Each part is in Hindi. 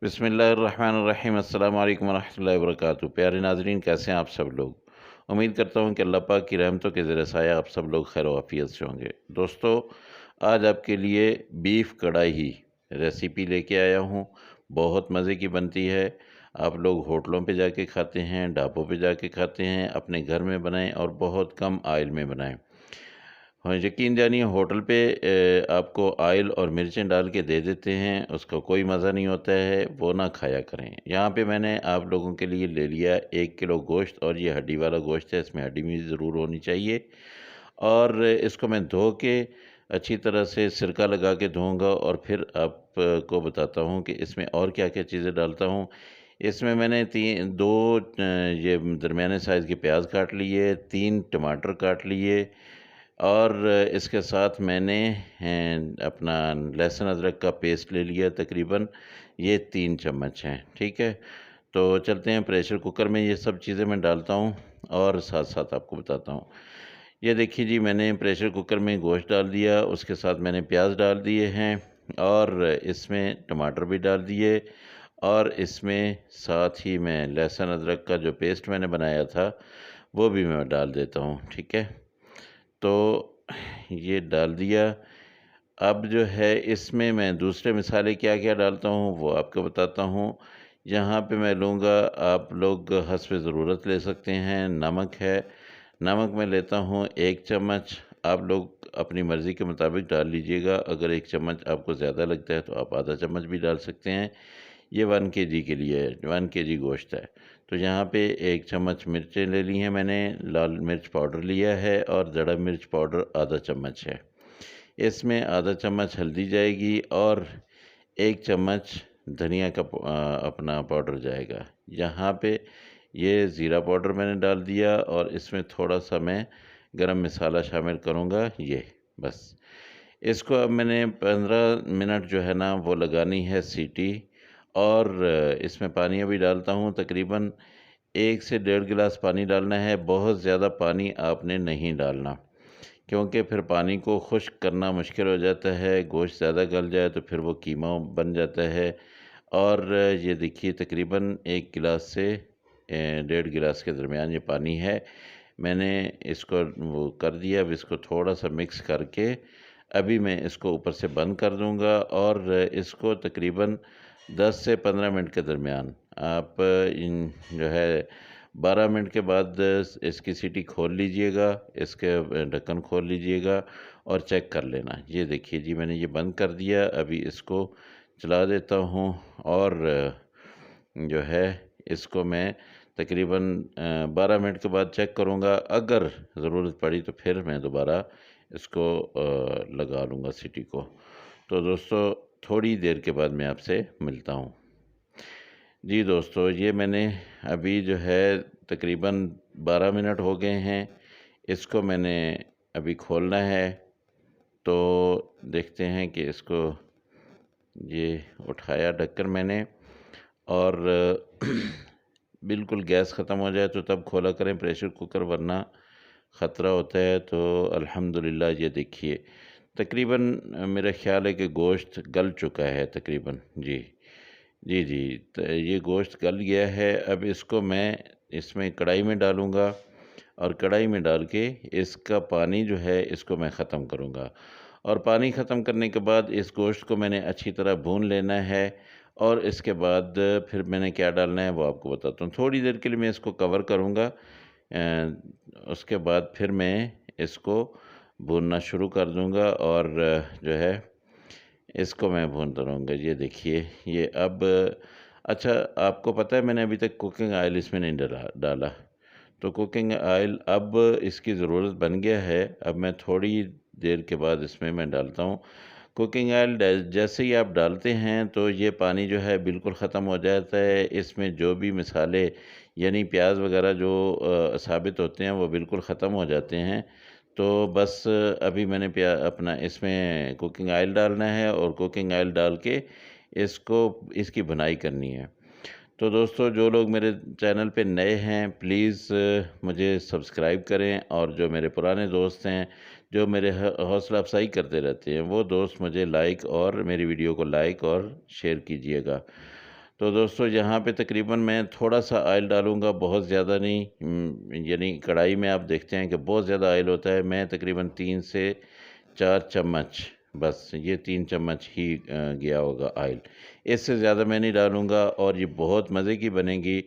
बिस्मिल्लाहिर्रहमानिर्रहीम अस्सलाम वालेकुम वरहमतुल्लाहि वबरकातुहू। प्यारे नाज़रीन, कैसे हैं आप सब लोग। उम्मीद करता हूं कि अल्लाह पाक की रहमतों के ज़रिए साया आप सब लोग खैर वाफियत से होंगे। दोस्तों, आज आपके लिए बीफ कढ़ाई रेसिपी लेके आया हूं। बहुत मज़े की बनती है। आप लोग होटलों पे जाके खाते हैं, ढाबों पे जाके खाते हैं, अपने घर में बनाएं और बहुत कम ऑयल में बनाएं। हाँ, यकीन जानिए होटल पे आपको ऑयल और मिर्चें डाल के दे देते हैं, उसका कोई मज़ा नहीं होता है, वो ना खाया करें। यहाँ पे मैंने आप लोगों के लिए ले लिया 1 किलो गोश्त, और ये हड्डी वाला गोश्त है, इसमें हड्डी भी ज़रूर होनी चाहिए। और इसको मैं धो के अच्छी तरह से सिरका लगा के धोऊँगा, और फिर आपको बताता हूँ कि इसमें और क्या-क्या चीज़ें डालता हूँ। इसमें मैंने 2 ये दरमियाने साइज़ के प्याज़ काट लिए, 3 टमाटर काट लिए, और इसके साथ मैंने अपना लहसुन अदरक का पेस्ट ले लिया, तकरीबन ये 3 चम्मच हैं, ठीक है। तो चलते हैं प्रेशर कुकर में, ये सब चीज़ें मैं डालता हूँ और साथ-साथ आपको बताता हूँ। ये देखिए जी, मैंने प्रेशर कुकर में गोश्त डाल दिया, उसके साथ मैंने प्याज डाल दिए हैं, और इसमें टमाटर भी डाल दिए, और इसमें साथ ही मैं लहसुन अदरक का जो पेस्ट मैंने बनाया था, वो भी मैं डाल देता हूँ, ठीक है। तो ये डाल दिया। अब जो है इसमें मैं दूसरे मसाले क्या-क्या डालता हूँ वो आपको बताता हूँ। यहाँ पे मैं लूँगा, आप लोग हस्ब ज़रूरत ले सकते हैं। नमक है, नमक मैं लेता हूँ 1 चम्मच। आप लोग अपनी मर्ज़ी के मुताबिक डाल लीजिएगा। अगर 1 चम्मच आपको ज़्यादा लगता है तो आप आधा चम्मच भी डाल सकते हैं। ये 1 केजी के लिए है, 1 केजी गोश्त है। तो यहाँ पे 1 चम्मच मिर्चें ले ली हैं मैंने, लाल मिर्च पाउडर लिया है, और ज़ड़ा मिर्च पाउडर आधा चम्मच है। इसमें आधा चम्मच हल्दी जाएगी, और 1 चम्मच धनिया का अपना पाउडर जाएगा। यहाँ पे ये ज़ीरा पाउडर मैंने डाल दिया, और इसमें थोड़ा-सा मैं गरम मसाला शामिल करूँगा, ये बस। इसको अब मैंने 15 मिनट जो है ना वो लगानी है सीटी, और इसमें पानी अभी डालता हूँ, तकरीबन 1 से डेढ़ गिलास पानी डालना है। बहुत ज़्यादा पानी आपने नहीं डालना, क्योंकि फिर पानी को खुश्क करना मुश्किल हो जाता है। गोश्त ज़्यादा गल जाए तो फिर वो कीमा बन जाता है। और ये देखिए तकरीबन 1 गिलास से डेढ़ गिलास के दरमियान ये पानी है। मैंने इसको वो कर दिया। अब इसको थोड़ा-सा मिक्स करके अभी मैं इसको ऊपर से बंद कर दूँगा, और इसको तकरीबन 10 से 15 मिनट के दरमियान आप इन जो है 12 मिनट के बाद इसकी सीटी खोल लीजिएगा, इसके ढक्कन खोल लीजिएगा और चेक कर लेना। ये देखिए जी, मैंने ये बंद कर दिया। अभी इसको चला देता हूँ, और जो है इसको मैं तकरीबन 12 मिनट के बाद चेक करूँगा। अगर ज़रूरत पड़ी तो फिर मैं दोबारा इसको लगा लूँगा सीटी को। तो दोस्तों, थोड़ी देर के बाद मैं आपसे मिलता हूँ। जी दोस्तों, ये मैंने अभी जो है तकरीबन 12 मिनट हो गए हैं। इसको मैंने अभी खोलना है, तो देखते हैं कि इसको ये उठाया ढक्कन मैंने, और बिल्कुल गैस ख़त्म हो जाए तो तब खोला करें प्रेशर कुकर, वरना ख़तरा होता है। तो अल्हम्दुलिल्लाह ये देखिए तकरीबन मेरा ख़्याल है कि गोश्त गल चुका है तकरीबन। जी। जी, जी। ये गोश्त गल गया है। अब इसको मैं इसमें कढ़ाई में डालूँगा, और कढ़ाई में डाल के इसका पानी जो है इसको मैं ख़त्म करूँगा, और पानी ख़त्म करने के बाद इस गोश्त को मैंने अच्छी तरह भून लेना है, और इसके बाद फिर मैंने क्या डालना है वो आपको बताता हूँ। थोड़ी देर के लिए मैं इसको कवर करूँगा, उसके बाद फिर मैं इसको भूनना शुरू कर दूँगा, और जो है इसको मैं भूनता रहूँगा। ये देखिए, ये अब अच्छा, आपको पता है मैंने अभी तक कुकिंग ऑयल इसमें नहीं डाला। तो कुकिंग ऑयल अब इसकी ज़रूरत बन गया है। अब मैं थोड़ी देर के बाद इसमें मैं डालता हूँ। कुकिंग ऑयल जैसे ही आप डालते हैं तो ये पानी जो है बिल्कुल ख़त्म हो जाता है। इसमें जो भी मसाले यानी प्याज वगैरह जो साबित होते हैं वो बिल्कुल ख़त्म हो जाते हैं। तो बस अभी मैंने अपना इसमें कुकिंग ऑयल डालना है, और कुकिंग ऑयल डाल के इसको इसकी भुनाई करनी है। तो दोस्तों, जो लोग मेरे चैनल पे नए हैं प्लीज़ मुझे सब्सक्राइब करें, और जो मेरे पुराने दोस्त हैं जो मेरे हौसला अफ़ज़ाई करते रहते हैं वो दोस्त मुझे लाइक, और मेरी वीडियो को लाइक और शेयर कीजिएगा। तो दोस्तों यहाँ पे तकरीबन मैं थोड़ा-सा ऑयल डालूँगा, बहुत ज़्यादा नहीं। यानी कढ़ाई में आप देखते हैं कि बहुत ज़्यादा ऑयल होता है, मैं तकरीबन 3 से 4 चम्मच, बस ये 3 चम्मच ही गया होगा ऑयल। इससे ज़्यादा मैं नहीं डालूँगा और ये बहुत मज़े की बनेगी।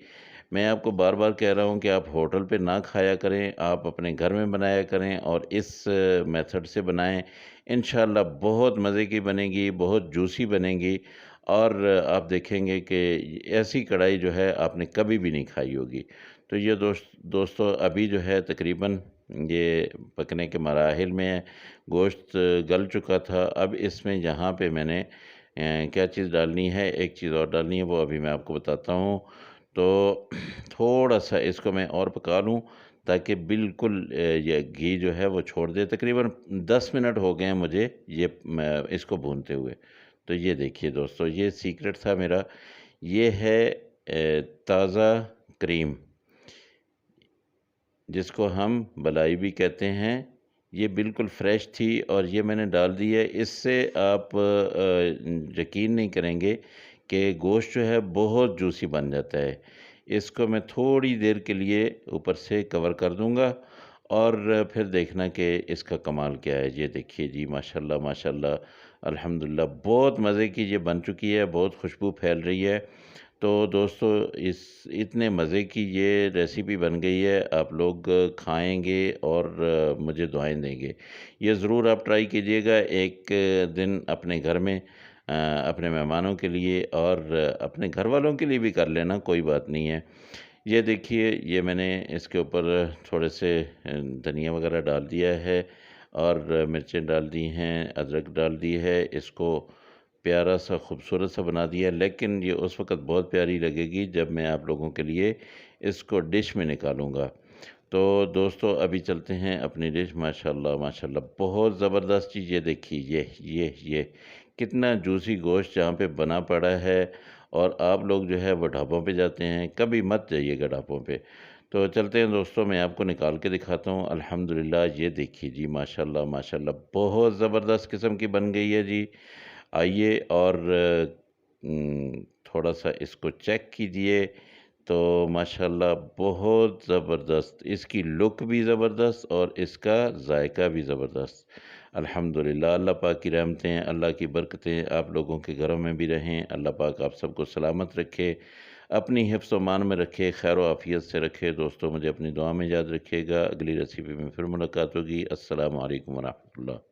मैं आपको बार-बार कह रहा हूँ कि आप होटल पे ना खाया करें, आप अपने घर में बनाया करें और इस मेथड से बनाएँ। इंशाअल्लाह बहुत मज़े की बनेगी, बहुत जूसी बनेगी और आप देखेंगे कि ऐसी कढ़ाई जो है आपने कभी भी नहीं खाई होगी। तो ये दोस्तों अभी जो है तकरीबन ये पकने के मराहिल में है, गोश्त गल चुका था। अब इसमें यहाँ पे मैंने क्या चीज़ डालनी है, एक चीज़ और डालनी है, वो अभी मैं आपको बताता हूँ। तो थोड़ा-सा इसको मैं और पका लूँ ताकि बिल्कुल ये घी जो है वो छोड़ दे। तकरीबन 10 मिनट हो गए हैं मुझे ये इसको भूनते हुए। तो ये देखिए दोस्तों, ये सीक्रेट था मेरा। ये है ताज़ा क्रीम, जिसको हम मलाई भी कहते हैं। ये बिल्कुल फ्रेश थी और ये मैंने डाल दी है। इससे आप यकीन नहीं करेंगे कि गोश्त जो है बहुत जूसी बन जाता है। इसको मैं थोड़ी देर के लिए ऊपर से कवर कर दूँगा और फिर देखना कि इसका कमाल क्या है। ये देखिए जी, माशाल्लाह माशाल्लाह, अल्हम्दुलिल्लाह बहुत मज़े की ये बन चुकी है, बहुत खुशबू फैल रही है। तो दोस्तों इस इतने मज़े की ये रेसिपी बन गई है, आप लोग खाएँगे और मुझे दुआएँ देंगे। ये ज़रूर आप ट्राई कीजिएगा एक दिन अपने घर में, अपने मेहमानों के लिए और अपने घरवालों के लिए भी कर लेना, कोई बात नहीं है। ये देखिए, ये मैंने इसके ऊपर थोड़े से धनिया वगैरह डाल दिया है और मिर्चें डाल दी हैं, अदरक डाल दी है, इसको प्यारा-सा खूबसूरत-सा बना दिया है, लेकिन ये उस वक़्त बहुत प्यारी लगेगी जब मैं आप लोगों के लिए इसको डिश में निकालूँगा। तो दोस्तों अभी चलते हैं अपनी डिश। माशाल्लाह माशाल्लाह बहुत ज़बरदस्त चीज़। ये देखिए, ये कितना जूसी गोश्त जहाँ पे बना पड़ा है और आप लोग जो है वो ढाबों पे जाते हैं, कभी मत जाइएगा ढाबों पे। तो चलते हैं दोस्तों, मैं आपको निकाल के दिखाता हूँ। अल्हम्दुलिल्लाह ये देखिए जी, माशाल्लाह माशाल्लाह बहुत ज़बरदस्त किस्म की बन गई है जी। आइए और थोड़ा-सा इसको चेक कीजिए। तो माशाल्लाह बहुत ज़बरदस्त, इसकी लुक भी ज़बरदस्त और इसका ज़ायका भी ज़बरदस्त। अल्हम्दुलिल्लाह, अल्लाह पाक की रहमतें, अल्लाह की बरकतें आप लोगों के घरों में भी रहें। अल्लाह पाक आप सबको सलामत रखे, अपनी हिफ्ज़ व मान में रखे, खैर व आफ़ियत से रखे। दोस्तों मुझे अपनी दुआ में याद रखिएगा। अगली रेसिपी में फिर मुलाकात होगी। अस्सलामु अलैकुम व रहमतुल्लाह।